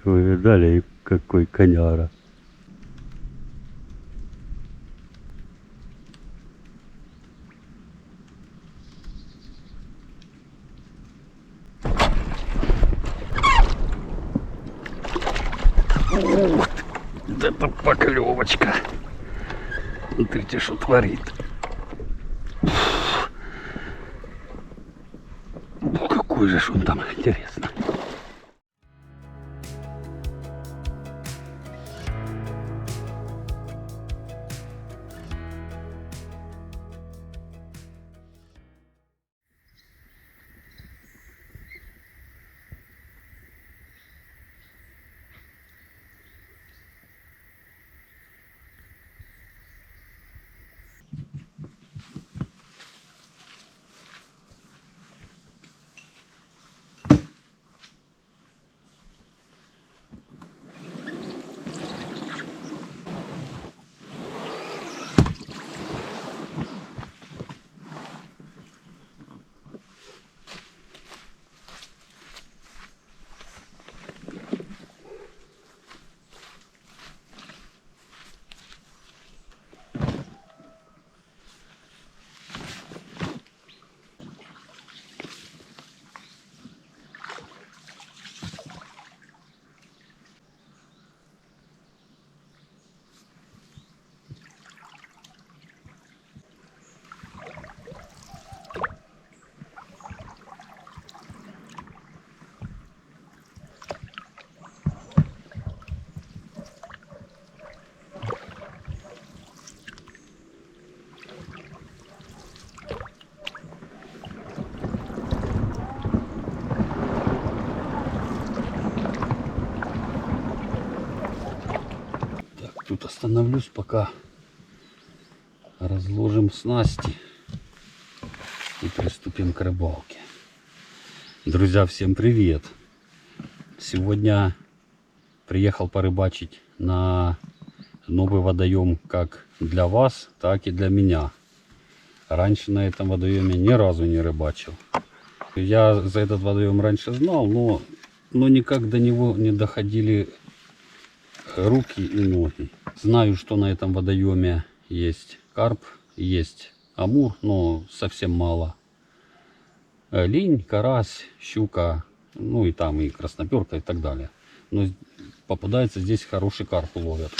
Вы видали, какой коняра? Вот это поклевочка. Смотрите, что творит. Ну, какой же он там, интересно. Тут остановлюсь, пока разложим снасти и приступим к рыбалке. Друзья, всем привет! Сегодня приехал порыбачить на новый водоем как для вас, так и для меня. Раньше на этом водоеме ни разу не рыбачил. Я за этот водоем раньше знал, но никак до него не доходили руки и ноги. Знаю, что на этом водоеме есть карп, есть амур, но совсем мало. Линь, карась, щука, ну и там и красноперка и так далее. Но попадается здесь хороший карп ловят.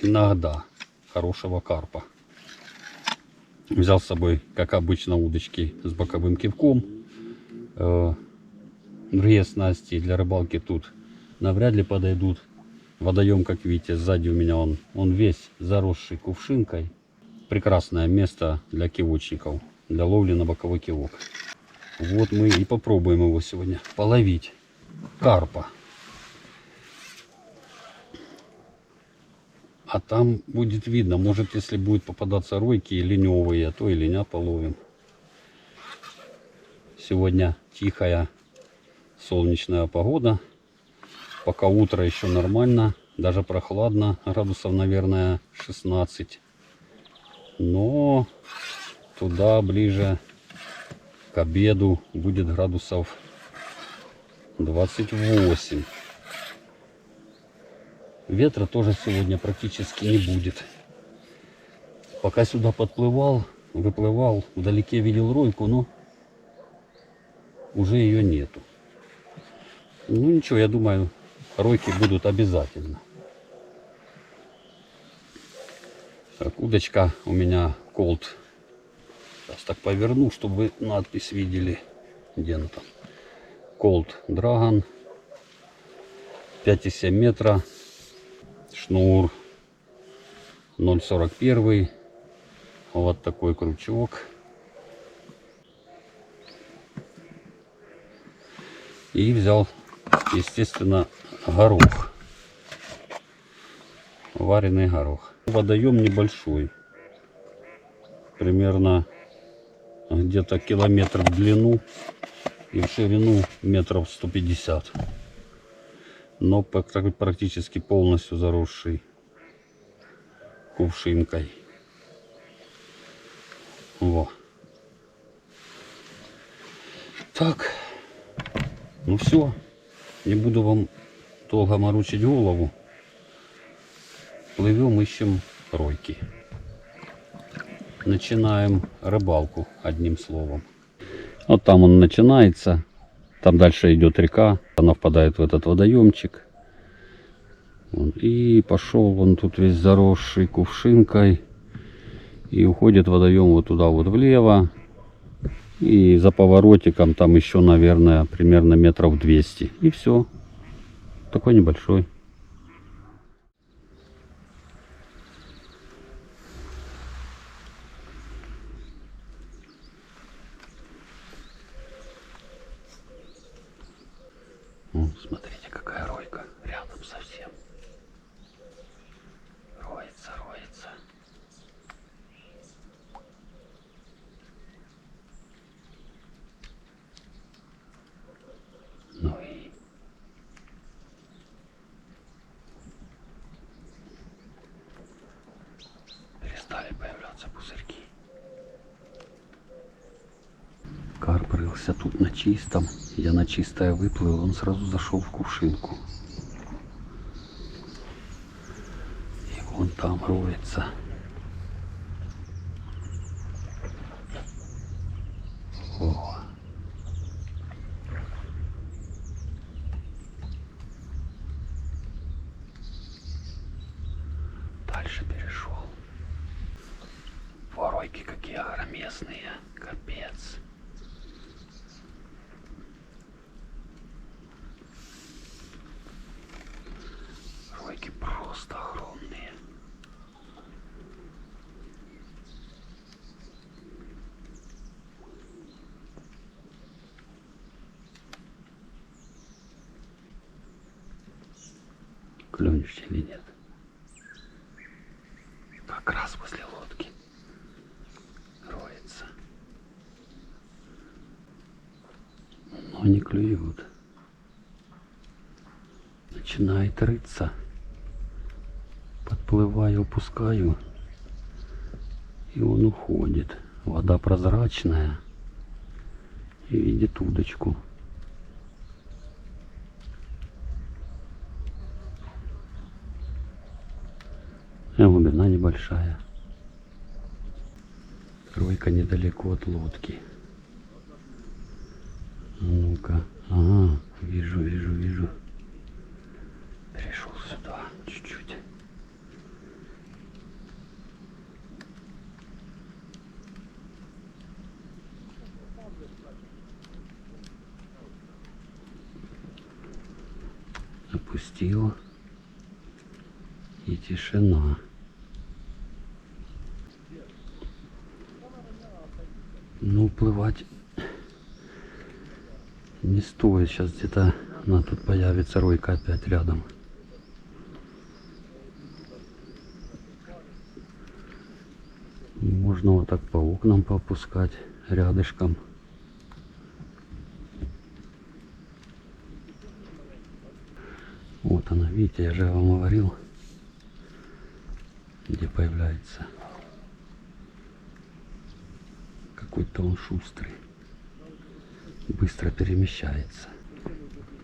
Иногда хорошего карпа. Взял с собой, как обычно, удочки с боковым кивком. Другие снасти для рыбалки тут навряд ли подойдут. Водоем, как видите, сзади у меня он весь заросший кувшинкой. Прекрасное место для кивочников, для ловли на боковой кивок. Вот мы и попробуем его сегодня половить. Карпа. А там будет видно, может, если будет попадаться ройки леневые, то и линя половим. Сегодня тихая солнечная погода. Пока утро еще нормально, даже прохладно, градусов, наверное, 16. Но туда ближе к обеду будет градусов 28. Ветра тоже сегодня практически не будет. Пока сюда подплывал, выплывал, вдалеке видел ройку, но уже ее нету. Ну ничего, я думаю, ройки будут обязательно. Так, удочка у меня Colt. Сейчас так поверну, чтобы вы надпись видели. Где она там? Colt Dragon. 5,7 метра. Шнур 0,41. Вот такой крючок. И взял, естественно, горох. Вареный горох. Водоем небольшой. Примерно где-то километр в длину и в ширину метров 150. Но практически полностью заросший кувшинкой. Во. Так. Ну все, не буду вам долго морочить голову. Плывем, ищем ройки. Начинаем рыбалку, одним словом. Вот там он начинается. Там дальше идет река. Она впадает в этот водоемчик. И пошел он тут весь заросший кувшинкой. И уходит водоем вот туда вот влево. И за поворотиком там еще, наверное, примерно метров 200. И все. Такой небольшой. Смотрите, какая ройка рядом совсем. Роется, роется. Ну и перестали появляться пузырьки. Карп рылся тут на чистом. Я на чистое выплыл, он сразу зашел в кувшинку. И вон там роется. О. Дальше перешел. Воройки какие огромесные. Капец. Ройки просто огромные. Клюнешь или нет? Как раз возле лодки роется. Но не клюют. Начинает рыться. Подплываю, опускаю. И он уходит. Вода прозрачная. И видит удочку. Глубина небольшая. Ройка недалеко от лодки. Ну-ка. Ага, вижу. Перешел сюда чуть-чуть. Опустил. И тишина. Ну, уплывать не стоит. Сейчас где-то она тут появится, ройка опять рядом. Можно вот так по окнам поопускать рядышком. Вот она, видите, я же вам говорил, где появляется. Какой-то он шустрый. Быстро перемещается.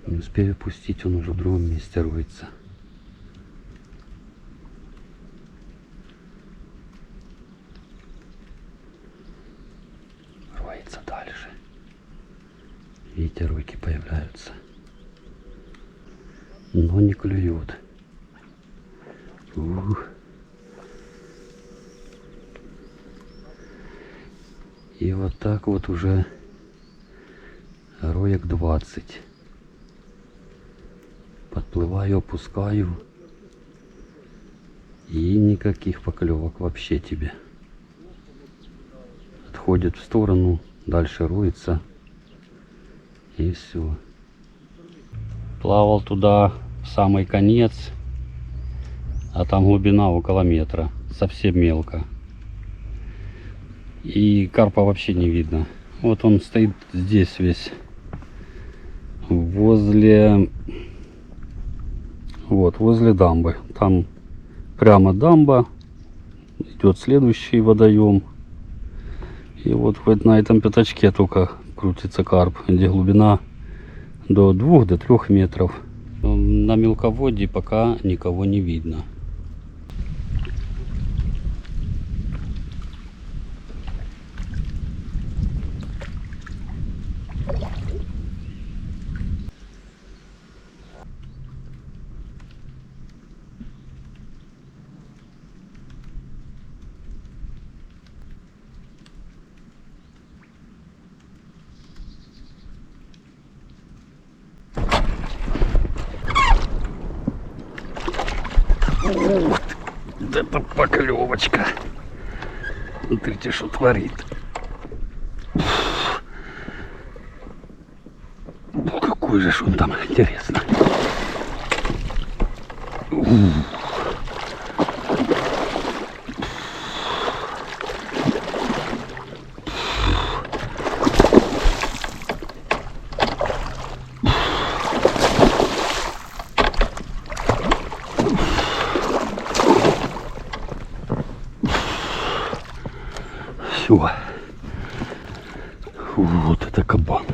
Не успею пустить, он уже в другом месте роется. Роется дальше. Видите, ройки появляются. Но не клюют. Ух. И вот так вот уже роек 20. Подплываю, опускаю. И никаких поклевок вообще тебе. Отходит в сторону, дальше роется. И все. Плавал туда в самый конец. А там глубина около метра. Совсем мелко. И карпа вообще не видно. Вот он стоит здесь весь. Возле дамбы. Там прямо дамба. Идет следующий водоем. И вот хоть на этом пятачке только крутится карп, где глубина до 2-3 метров. На мелководье пока никого не видно. Вот это поклевочка. Смотрите, что творит. Какой же он там, интересно. Все. Вот это кабан.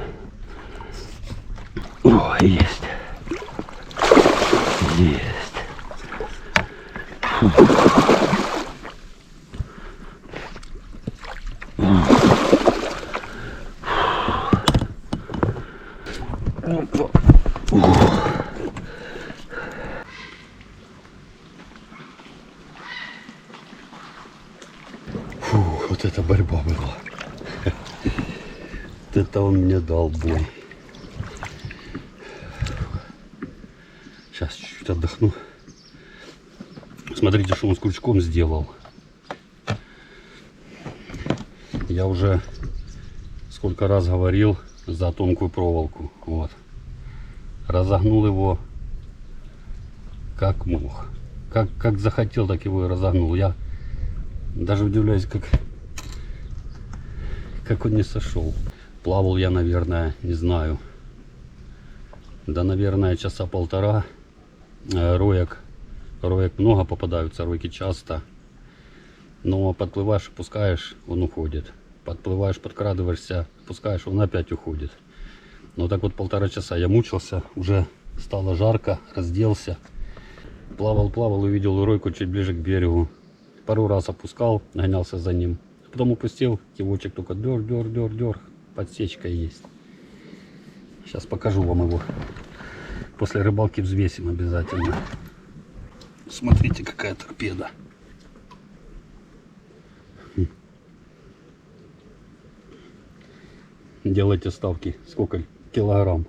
О, есть. Есть. Фу. Опа. Фу, вот это борьба была. Вот это он мне дал бой. Сейчас чуть-чуть отдохну. Смотрите, что он с крючком сделал. Я уже сколько раз говорил за тонкую проволоку. Вот. Разогнул его как мог. Как захотел, так его и разогнул. Я даже удивляюсь, как он не сошел. Плавал я, наверное, не знаю. Да, наверное, часа полтора. Роек много попадаются, ройки часто. Но подплываешь, опускаешь, он уходит. Подплываешь, подкрадываешься, опускаешь, он опять уходит. Но так вот полтора часа я мучился, уже стало жарко, разделся. Плавал, увидел ройку чуть ближе к берегу. Пару раз опускал, гонялся за ним. Потом упустил, кивочек только дёр, подсечка есть. Сейчас покажу вам его. После рыбалки взвесим обязательно. Смотрите, какая торпеда. Делайте ставки, сколько килограмм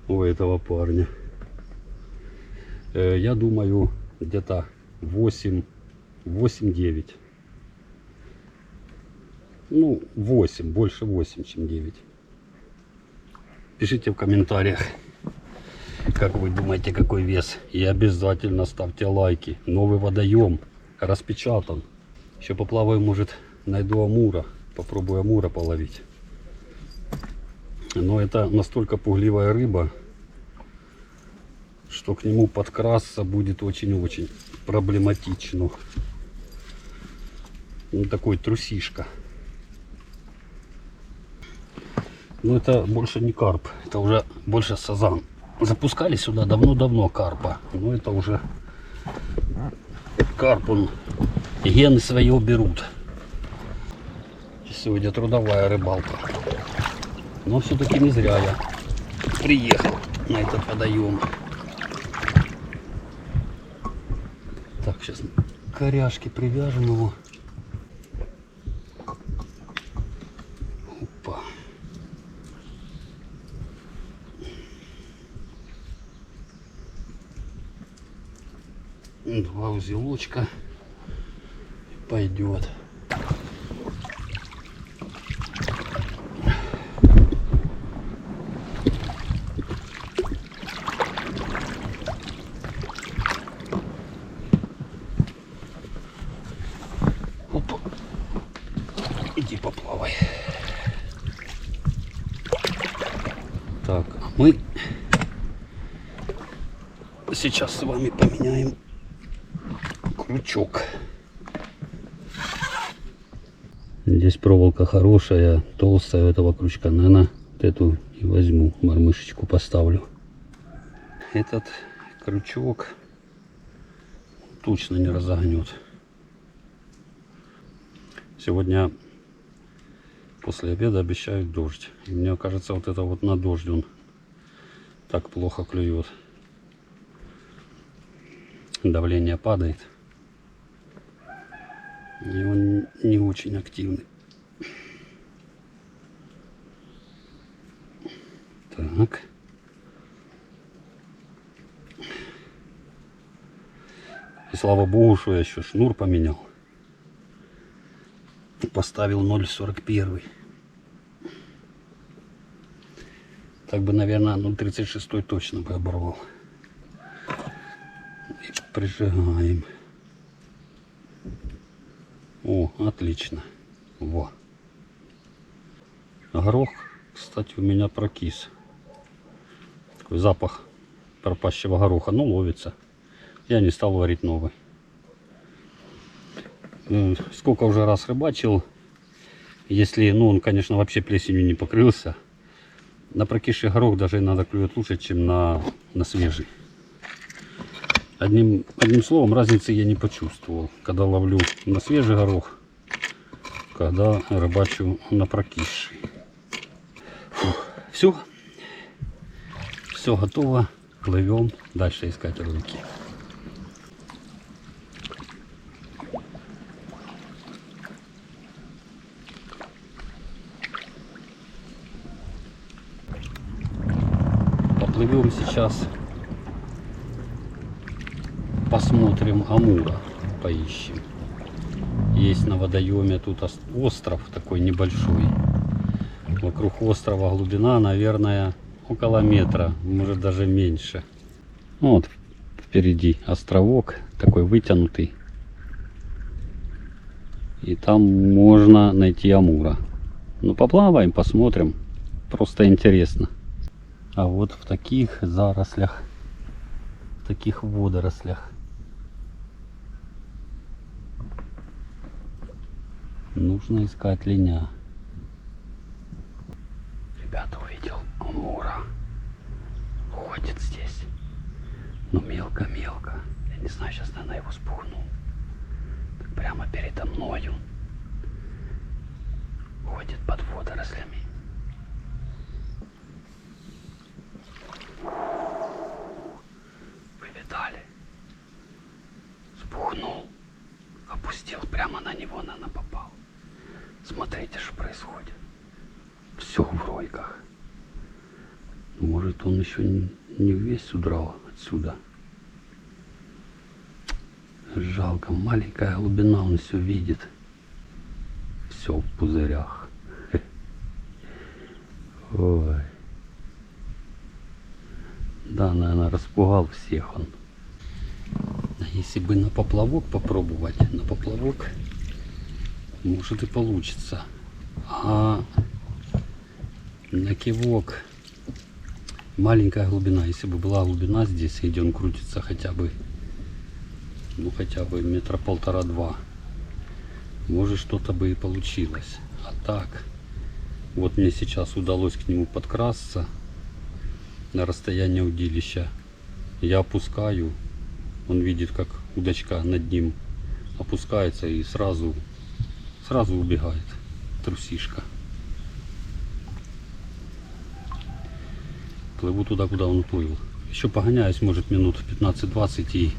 у этого парня. Я думаю, где-то 8-9. Ну, 8, больше 8, чем 9. Пишите в комментариях, как вы думаете, какой вес. И обязательно ставьте лайки. Новый водоем распечатан. Еще поплаваю, может, найду амура. Попробую амура половить. Но это настолько пугливая рыба, что к нему подкрасться будет очень-очень проблематично. Ну, такой трусишка. Но это больше не карп, это уже больше сазан. Запускали сюда давно-давно карпа, но это уже карп, он гены свои уберут. Сегодня трудовая рыбалка. Но все-таки не зря я приехал на этот водоем. Так, сейчас к коряшке привяжем его. Опа. Два узелочка. Пойдет. Опа. Иди поплавай. Так, мы сейчас с вами поменяем крючок. Здесь проволока хорошая, толстая у этого крючка. Наверное, вот эту И возьму, мормышечку поставлю. Этот крючок точно не разогнет. Сегодня после обеда обещают дождь. И мне кажется, вот это вот на дождь он так плохо клюет. Давление падает. И он не очень активный. Так. И слава богу, что я еще шнур поменял. Поставил 0,41. Так бы, наверное, 0,36 точно бы оборвал. И прижигаем. О, отлично. Во. Горох, кстати, у меня прокис. Такой запах пропащего гороха. Ну, ловится. Я не стал варить новый. Сколько уже раз рыбачил. Если, ну, он, конечно, вообще плесенью не покрылся. На прокисший горох даже иногда клюет лучше, чем на свежий. Одним словом, разницы я не почувствовал, когда ловлю на свежий горох, когда рыбачу на прокисший. Все. Все готово. Плывем дальше искать рыбки. Поплывем сейчас. Посмотрим амура. Поищем. Есть на водоеме тут остров такой небольшой. Вокруг острова глубина, наверное, около метра, может даже меньше. Вот впереди островок такой вытянутый. И там можно найти амура. Ну, поплаваем, посмотрим. Просто интересно. А вот в таких зарослях, в таких водорослях нужно искать линя. Ребята, увидел амура. Ходит здесь. Но мелко-мелко. Я не знаю, сейчас, наверное, его спугну. Так прямо передо мною. Ходит под водорослями. Вы видали? Спугнул. Опустил прямо на него, наверное, попал. Смотрите, что происходит. Все в ройках. Может, он еще не весь удрал отсюда. Жалко, маленькая глубина, он все видит. Все в пузырях. Ой. Да, наверное, распугал всех он. Если бы на поплавок попробовать, на поплавок может и получится. А на кивок маленькая глубина. Если бы была глубина здесь, где он крутится хотя бы, ну хотя бы метра полтора-два, может что-то бы и получилось. А так, вот мне сейчас удалось к нему подкрасться на расстояние удилища. Я опускаю, он видит, как удочка над ним опускается и сразу убегает трусишка. Плыву туда, куда он уплыл. Еще погоняюсь, может, минут 15-20 и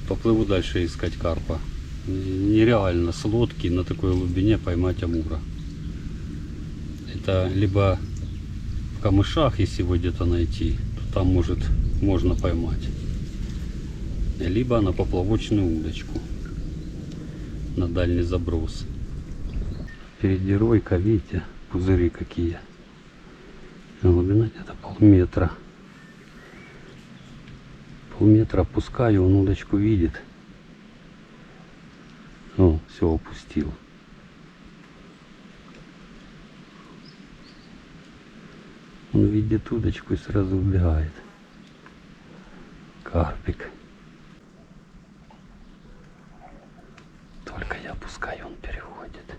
поплыву дальше искать карпа. Нереально с лодки на такой глубине поймать амура. Это либо в камышах, если его где-то найти, то там можно поймать. Либо на поплавочную удочку. На дальний заброс. Впереди ройка, видите, пузыри какие. Глубина где-то полметра. Полметра опускаю, он удочку видит. О, все, опустил. Он видит удочку и сразу убегает. Карпик. Только я опускаю, он переходит.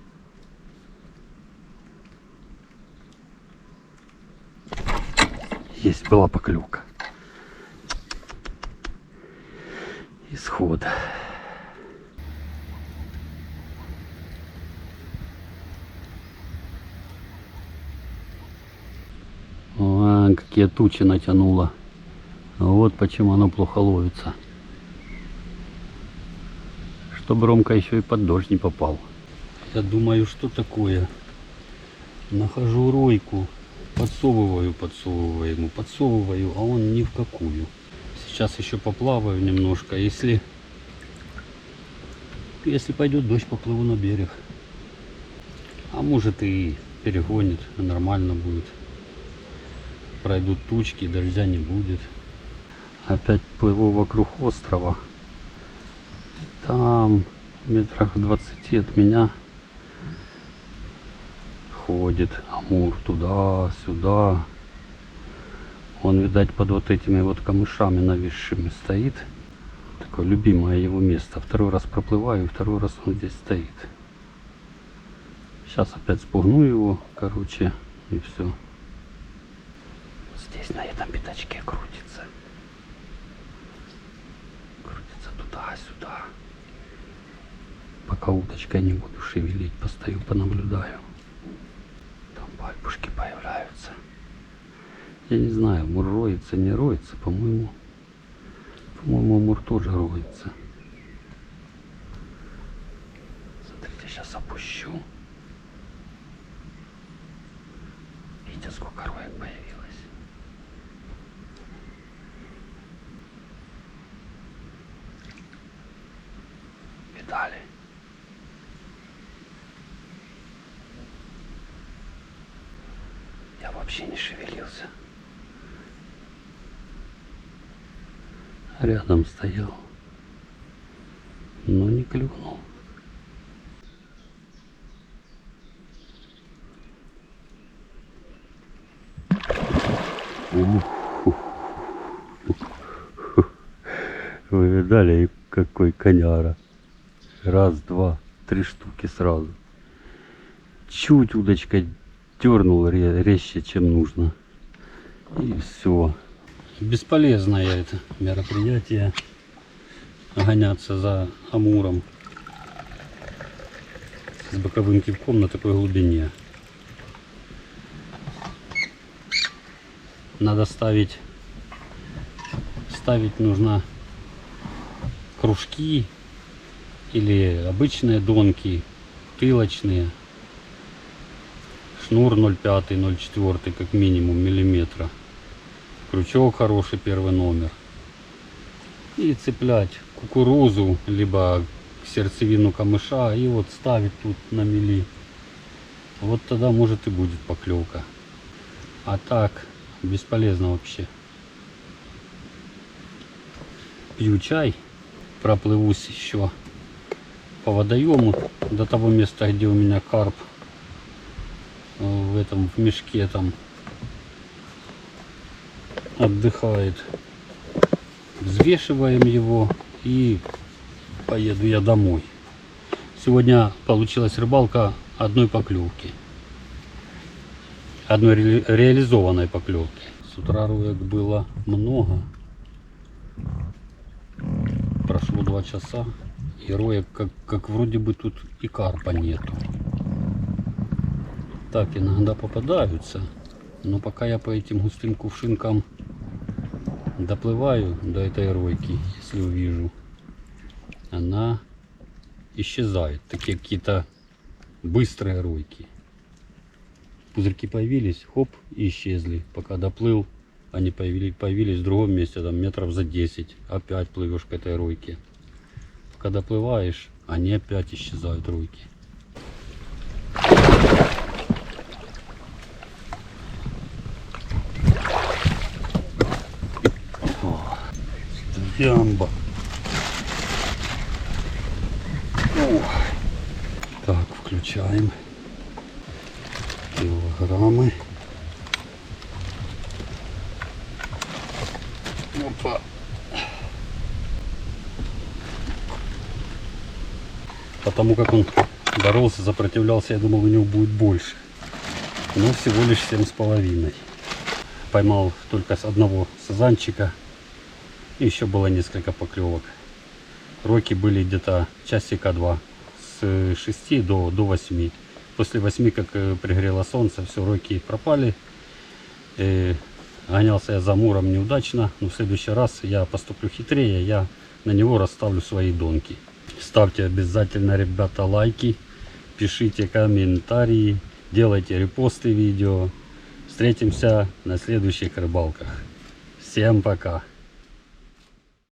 Есть, была поклевка. Исход. О, какие тучи натянуло. Вот почему оно плохо ловится. Чтобы Ромка еще и под дождь не попал. Я думаю, что такое. Нахожу ройку, подсовываю ему, подсовываю, а он ни в какую. Сейчас еще поплаваю немножко. Если пойдет дождь, поплыву на берег. А может и перегонит, нормально будет. Пройдут тучки, дождя не будет. Опять плыву вокруг острова. Там метрах в 20 от меня ходит амур туда-сюда. Он, видать, под вот этими вот камышами нависшими стоит. Такое любимое его место. Второй раз проплываю, второй раз он здесь стоит. Сейчас опять спугну его, короче, и все. Здесь на этом пятачке крутится. Крутится туда-сюда. Пока удочкой не буду шевелить, постою, понаблюдаю. Там бальбушки появляются. Я не знаю, мур роется, не роется, по-моему, мур тоже роется. Смотрите, сейчас опущу. Видите, сколько роек появилось. Видали? Я вообще не шевелился. Рядом стоял, но не клюнул. Вы видали, какой коняра? Раз, два, 3 штуки сразу. Чуть удочкой дернул резче, чем нужно. И все. Бесполезное это мероприятие. Гоняться за амуром с боковым кивком на такой глубине. Надо ставить нужно кружки или обычные донки, тылочные. Шнур 0,5, 0,4 как минимум миллиметра. Крючок хороший, первый номер. И цеплять кукурузу, либо сердцевину камыша, и вот ставить тут на мели. Вот тогда может и будет поклевка. А так бесполезно вообще. Пью чай, проплывусь еще по водоему до того места, где у меня карп в мешке там отдыхает. Взвешиваем его и поеду я домой. Сегодня получилась рыбалка одной поклевки. Одной реализованной поклевки. С утра роек было много. Прошло 2 часа. И роек как вроде бы тут и карпа нету. Так иногда попадаются. Но пока я по этим густым кувшинкам доплываю до этой ройки, если увижу, она исчезает. Такие какие-то быстрые ройки. Пузырьки появились, хоп, и исчезли. Пока доплыл, они появились в другом месте, там метров за 10. Опять плывешь к этой ройке. Пока доплываешь, они опять исчезают, ройки. Ямба. Так, включаем килограммы. Опа. Потому как он боролся, сопротивлялся, я думал, у него будет больше. Но всего лишь 7,5. поймал только с одного сазанчика. И еще было несколько поклевок. Роки были где-то часика 2. С 6 до 8. После 8, как пригрело солнце, все, роки пропали. Гонялся я за амуром неудачно. Но в следующий раз я поступлю хитрее. Я на него расставлю свои донки. Ставьте обязательно, ребята, лайки. Пишите комментарии. Делайте репосты видео. Встретимся на следующих рыбалках. Всем пока.